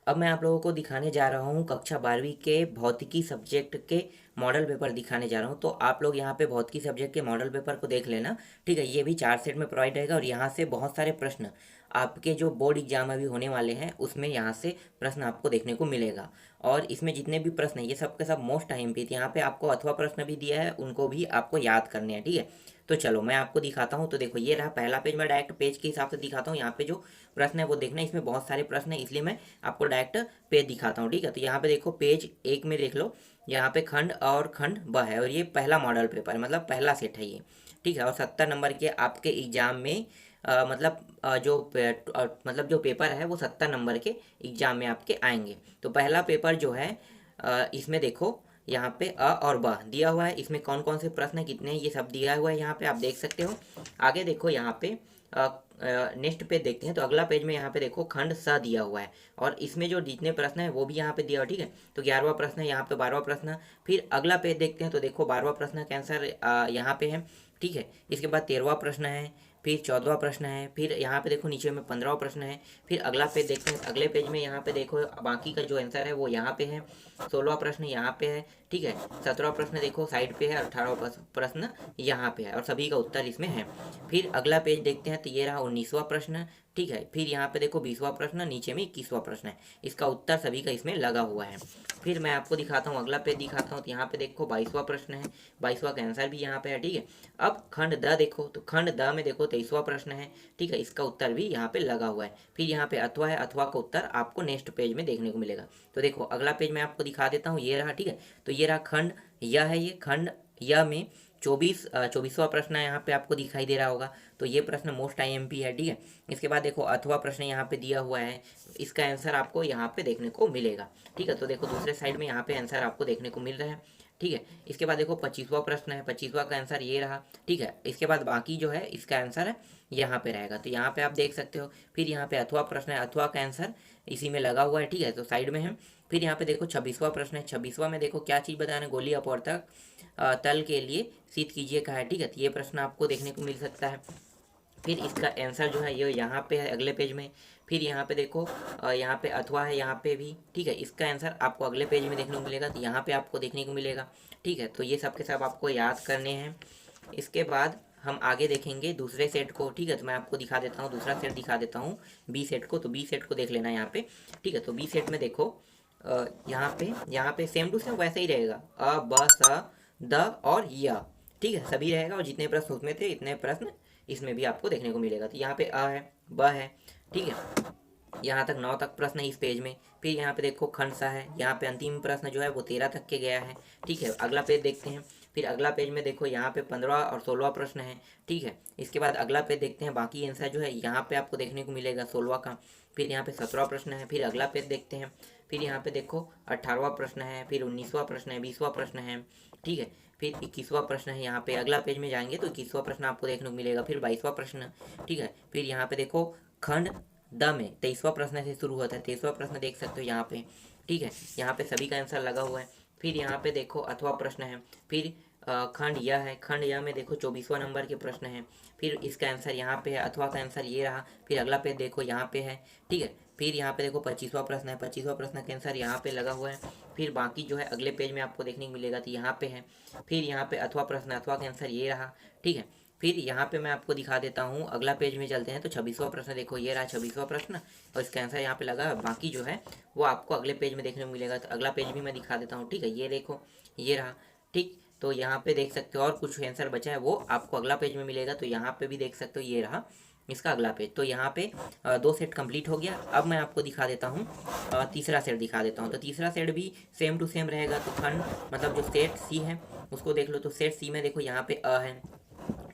अब मैं आप लोगों को दिखाने जा रहा हूँ कक्षा 12वीं के भौतिकी सब्जेक्ट के मॉडल पेपर दिखाने जा रहा हूँ। तो आप लोग यहाँ पे भौतिकी सब्जेक्ट के मॉडल पेपर को देख लेना। ठीक है, ये भी 4 सेट में प्रोवाइड रहेगा और यहाँ से बहुत सारे प्रश्न आपके जो बोर्ड एग्जाम अभी होने वाले हैं उसमें यहाँ से प्रश्न आपको देखने को मिलेगा। और इसमें जितने भी प्रश्न हैं ये सब के सब मोस्ट IMP थे। यहाँ पे आपको अथवा प्रश्न भी दिया है, उनको भी आपको याद करने हैं। ठीक है, तो चलो मैं आपको दिखाता हूँ। तो देखो ये रहा पहला पेज, मैं डायरेक्ट पेज के हिसाब से दिखाता हूँ। यहाँ पे जो प्रश्न है वो देखना, इसमें बहुत सारे प्रश्न है इसलिए मैं आपको डायरेक्ट पेज दिखाता हूँ। ठीक है, तो यहाँ पे देखो पेज 1 में देख लो, यहाँ पे खंड और खंड ब है और ये पहला मॉडल पेपर है, मतलब पहला सेट है ये। ठीक है, और 70 नंबर के आपके एग्जाम में मतलब जो पेपर है वो 70 नंबर के एग्जाम में आपके आएंगे। तो पहला पेपर जो है इसमें देखो यहाँ पे अ और ब दिया हुआ है, इसमें कौन कौन से प्रश्न कितने हैं ये सब दिया हुआ है, यहाँ पे आप देख सकते हो। आगे देखो यहाँ पे नेक्स्ट पेज देखते हैं। तो अगला पेज में यहाँ पे देखो खंड स दिया हुआ है और इसमें जो जितने प्रश्न है वो भी यहाँ पे दिया हुआ है। ठीक है, तो 11वां प्रश्न है, यहाँ पे 12वां प्रश्न। फिर अगला पेज देखते हैं तो देखो 12वां प्रश्न का आंसर यहाँ पे है। ठीक है, इसके बाद 13वां प्रश्न है, फिर 14वां प्रश्न है, फिर यहाँ पे देखो नीचे में 15वां प्रश्न है। फिर अगला पेज देखते हैं, अगले पेज में यहाँ पे देखो बाकी का जो आंसर है वो यहाँ पे है। 16वां प्रश्न यहाँ पे है। ठीक है, 17वां प्रश्न देखो साइड पे है, 18वां प्रश्न यहाँ पे है और सभी का उत्तर इसमें है। फिर अगला पेज देखते हैं तो ये रहा 19वां प्रश्न। ठीक है, फिर यहाँ पे देखो 20वां प्रश्न, नीचे में 21वां प्रश्न है, इसका उत्तर सभी का इसमें लगा हुआ है। फिर मैं आपको दिखाता हूँ, अगला पेज दिखाता हूँ तो यहाँ पे देखो 22वां प्रश्न है, 22वां का आंसर भी यहाँ पे है। ठीक है, अब खंड द देखो, तो खंड द में देखो 23वां प्रश्न है। ठीक है, इसका उत्तर भी यहाँ पे लगा हुआ है। फिर यहाँ पे अथवा है, अथवा का उत्तर आपको नेक्स्ट पेज में देखने को मिलेगा। तो देखो अगला पेज मैं आपको दिखा देता हूँ, ये रहा। ठीक है, तो ये रहा खंड यह है, ये खंड यह में 24वां प्रश्न यहाँ पे आपको दिखाई दे रहा होगा। तो ये प्रश्न मोस्ट IMP है। ठीक है, इसके बाद देखो अथवा प्रश्न यहाँ पे दिया हुआ है, इसका आंसर आपको यहाँ पे देखने को मिलेगा। ठीक है, तो देखो दूसरे साइड में यहाँ पे आंसर आपको देखने को मिल रहा है। ठीक है, इसके बाद देखो 25वां प्रश्न है, 25वां का आंसर ये रहा। ठीक है, इसके बाद बाकी जो है इसका आंसर है यहाँ पे रहेगा, तो यहाँ पे आप देख सकते हो। फिर यहाँ पे अथवा प्रश्न है, अथवा का आंसर इसी में लगा हुआ है। ठीक है, तो साइड में है। फिर यहाँ पे देखो 26वां प्रश्न है, 26वां में देखो क्या चीज़ बताना, गोली अपवर्तक तल के लिए शीत कीजिए कहा है। ठीक है, तो ये प्रश्न आपको देखने को मिल सकता है। फिर इसका आंसर जो है ये यहाँ पे है अगले पेज में। फिर यहाँ पे देखो यहाँ पे अथवा है यहाँ पे भी। ठीक है, इसका आंसर आपको अगले पेज में देखने को मिलेगा, तो यहाँ पे आपको देखने को मिलेगा। ठीक है, तो ये सब के सब आपको याद करने हैं। इसके बाद हम आगे देखेंगे दूसरे सेट को। ठीक है, तो मैं आपको दिखा देता हूँ, दूसरा सेट दिखा देता हूँ बी सेट को। तो बी सेट को देख लेना यहाँ पे। ठीक है, तो बी सेट में देखो यहाँ पे सेम टू सेम वैसे ही रहेगा, अ ब स द और य। ठीक है, सभी रहेगा और जितने प्रश्न उसमें थे इतने प्रश्न इसमें भी आपको देखने को मिलेगा। तो यहाँ पे अ है, ब है। ठीक है, यहाँ तक 9 तक प्रश्न है इस पेज में। फिर यहाँ पे देखो खंड सा है, यहाँ पे अंतिम प्रश्न जो है वो 13 तक के गया है। ठीक है, अगला पेज देखते हैं। फिर अगला पेज में देखो यहाँ पे 15 और 16वां प्रश्न है। ठीक है, इसके बाद अगला पेज देखते हैं, बाकी आंसर जो है यहाँ पे आपको देखने को मिलेगा 16वां का। फिर यहाँ पे 17वां प्रश्न है। फिर अगला पेज देखते हैं, फिर यहाँ पे देखो 18वां प्रश्न है, फिर 19वां प्रश्न है, 20वां प्रश्न है। ठीक है, फिर 21वां प्रश्न है। यहाँ पे अगला पेज में जाएंगे तो 21वां प्रश्न आपको देखने को मिलेगा, फिर 22वां प्रश्न। ठीक है, फिर यहाँ पे देखो खंड द में 23वां प्रश्न से शुरू होता है, 23वां प्रश्न देख सकते हो यहाँ पे। ठीक है, यहाँ पे सभी का आंसर लगा हुआ है। फिर यहाँ पे देखो अथवा प्रश्न है। फिर खंड यह है, खंड यह में देखो 24वां नंबर के प्रश्न है। फिर इसका आंसर यहाँ पे है, अथवा का आंसर ये रहा। फिर अगला पेज देखो यहाँ पे है। ठीक है, फिर यहाँ पे देखो 25वां प्रश्न है, 25वां प्रश्न का आंसर यहाँ पे लगा हुआ है। फिर बाकी जो है अगले पेज में आपको देखने को मिलेगा, तो यहाँ पे है। फिर यहाँ पे अथवा प्रश्न, अथवा का आंसर ये रहा। ठीक है, फिर यहाँ पे मैं आपको दिखा देता हूँ, अगला पेज में चलते हैं। तो 26वां प्रश्न देखो, ये रहा 26वां प्रश्न और इसका आंसर यहाँ पे लगा। बाकी जो है वो आपको अगले पेज में देखने को मिलेगा, तो अगला पेज भी मैं दिखा देता हूँ। ठीक है, ये देखो ये रहा। ठीक, तो यहाँ पे देख सकते हो और कुछ आंसर बचा है वो आपको अगला पेज में मिलेगा, तो यहाँ पे भी देख सकते हो, ये रहा इसका अगला पेज। तो यहाँ पे 2 सेट कंप्लीट हो गया। अब मैं आपको दिखा देता हूँ तीसरा सेट दिखा देता हूँ। तो तीसरा सेट भी सेम टू सेम रहेगा। तो खंड मतलब जो सेट सी है उसको देख लो। तो सेट सी में देखो यहाँ पे अ है।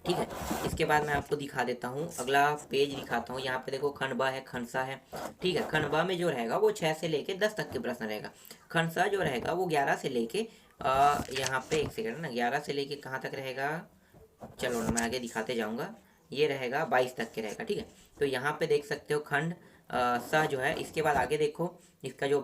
ठीक है, इसके बाद मैं आपको दिखा देता हूँ, अगला पेज दिखाता हूँ। यहाँ पे देखो खंड ब है, खंड सा है। ठीक है, खंड ब में जो रहेगा वो 6 से लेके 10 तक के प्रश्न रहेगा। खंड सा जो रहेगा वो 11 से लेके यहाँ पे एक सेकंड ना, 11 से लेके कहाँ तक रहेगा, चलो ना मैं आगे दिखाते जाऊँगा। ये रहेगा 22 तक के रहेगा। ठीक है, तो यहाँ पे देख सकते हो खंड सा जो है। इसके बाद आगे देखो इसका जो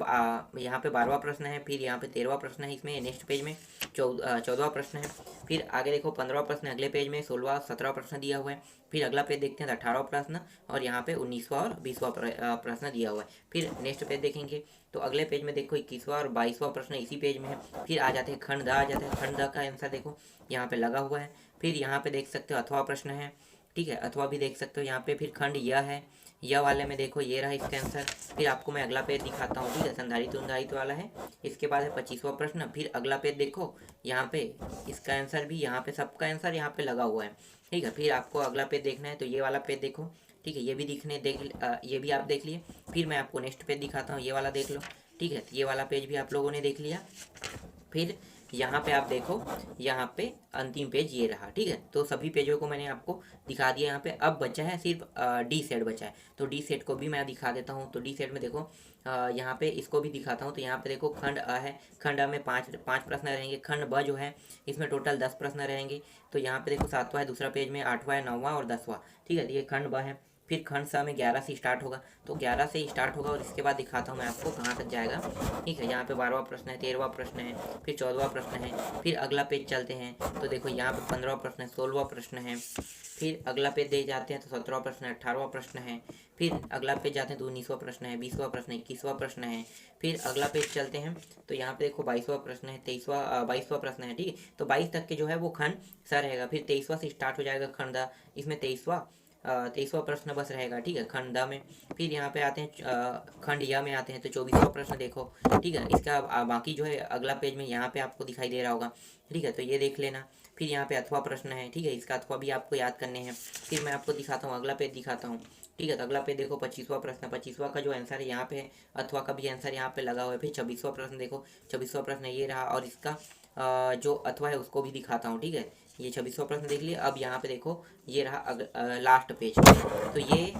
यहाँ पे 12वां प्रश्न है, फिर यहाँ पे 13वां प्रश्न है, इसमें नेक्स्ट पेज में 14वां प्रश्न है, फिर आगे देखो 15वां प्रश्न अगले पेज में, 16वां 17वां प्रश्न दिया हुआ है, फिर अगला पेज देखते हैं तो 18वां प्रश्न, और यहाँ पे 19वां और 20वां प्रश्न दिया हुआ है। फिर नेक्स्ट पेज देखेंगे तो अगले पेज में देखो 21वां और 22वां प्रश्न इसी पेज में है। फिर आ जाते हैं खंड द, आ जाते हैं खंड द का आंसर देखो यहाँ पे लगा हुआ है। फिर यहाँ पे देख सकते हो अथवा प्रश्न है, ठीक है, अथवा भी देख सकते हो यहाँ पे। फिर खंड यह है, यह वाले में देखो ये रहा इसका आंसर। फिर आपको मैं अगला पेज दिखाता हूँ, ठीक है, संधारित उंधारित वाला है। इसके बाद है 25वां प्रश्न। फिर अगला पेज देखो यहाँ पे इसका आंसर भी, यहाँ पे सबका आंसर यहाँ पे लगा हुआ है, ठीक है। फिर आपको अगला पेज देखना है तो ये वाला पेज देखो, ठीक है, ये भी ये भी आप देख लिए। फिर मैं आपको नेक्स्ट पेज दिखाता हूँ, ये वाला देख लो, ठीक है, ये वाला पेज भी आप लोगों ने देख लिया। फिर यहाँ पे आप देखो, यहाँ पे अंतिम पेज ये रहा, ठीक है। तो सभी पेजों को मैंने आपको दिखा दिया। यहाँ पे अब बचा है सिर्फ डी सेट बचा है, तो डी सेट को भी मैं दिखा देता हूँ। तो डी सेट में देखो यहाँ पे इसको भी दिखाता हूँ। तो यहाँ पे देखो खंड अ है, खंड अ में पाँच प्रश्न रहेंगे। खंड ब जो है इसमें टोटल 10 प्रश्न रहेंगे। तो यहाँ पे देखो 7वां है दूसरा पेज में, 8वां है, 9वां और 10वां, ठीक है। ये खंड ब है। फिर खंड स में 11 से स्टार्ट होगा, तो 11 से स्टार्ट होगा और इसके बाद दिखाता हूँ मैं आपको कहाँ तक जाएगा, ठीक है। यहाँ पे 12वां प्रश्न है, 13वां प्रश्न है, फिर 14वां प्रश्न है। फिर अगला पेज चलते हैं तो देखो यहाँ पे 15वां प्रश्न है, 16वां प्रश्न है। फिर अगला पेज दे जाते हैं तो 17वां प्रश्न है, 18वां प्रश्न है। फिर अगला पेज जाते हैं तो 19वां प्रश्न है, 20वां प्रश्न है, 21वां प्रश्न है। फिर अगला पेज चलते हैं तो यहाँ पे देखो 22वां प्रश्न है, 22वां प्रश्न है, ठीक है। तो 22 तक के जो है वो खंड सा रहेगा। फिर 23वां से स्टार्ट हो जाएगा खंड द, इसमें 23वां प्रश्न बस रहेगा, ठीक है, खंड द में। फिर यहाँ पे आते हैं खंड य में आते हैं तो 24वां प्रश्न देखो, ठीक है। इसका बाकी जो है अगला पेज में यहाँ पे आपको दिखाई दे रहा होगा, ठीक है, तो ये देख लेना। फिर यहाँ पे अथवा प्रश्न है, ठीक है, इसका अथवा भी आपको याद करने हैं। फिर मैं आपको दिखाता हूँ, अगला पेज दिखाता हूँ, ठीक है। तो अगला पेज देखो 25वां प्रश्न, 25वां का जो आंसर है यहाँ पे है, अथवा का भी आंसर यहाँ पे लगा हुआ है। फिर 26वां प्रश्न देखो, 26वां प्रश्न ये रहा, और इसका जो अथवा है उसको भी दिखाता हूँ, ठीक है। ये 26वां प्रश्न देख लिए। अब यहाँ पे देखो ये रहा लास्ट पेज। तो ये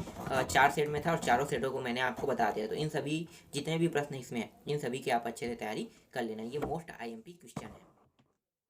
4 सेट में था और चारों सेटों को मैंने आपको बता दिया। तो इन सभी जितने भी प्रश्न इसमें हैं इन सभी की आप अच्छे से तैयारी कर लेना। ये मोस्ट IMP क्वेश्चन है।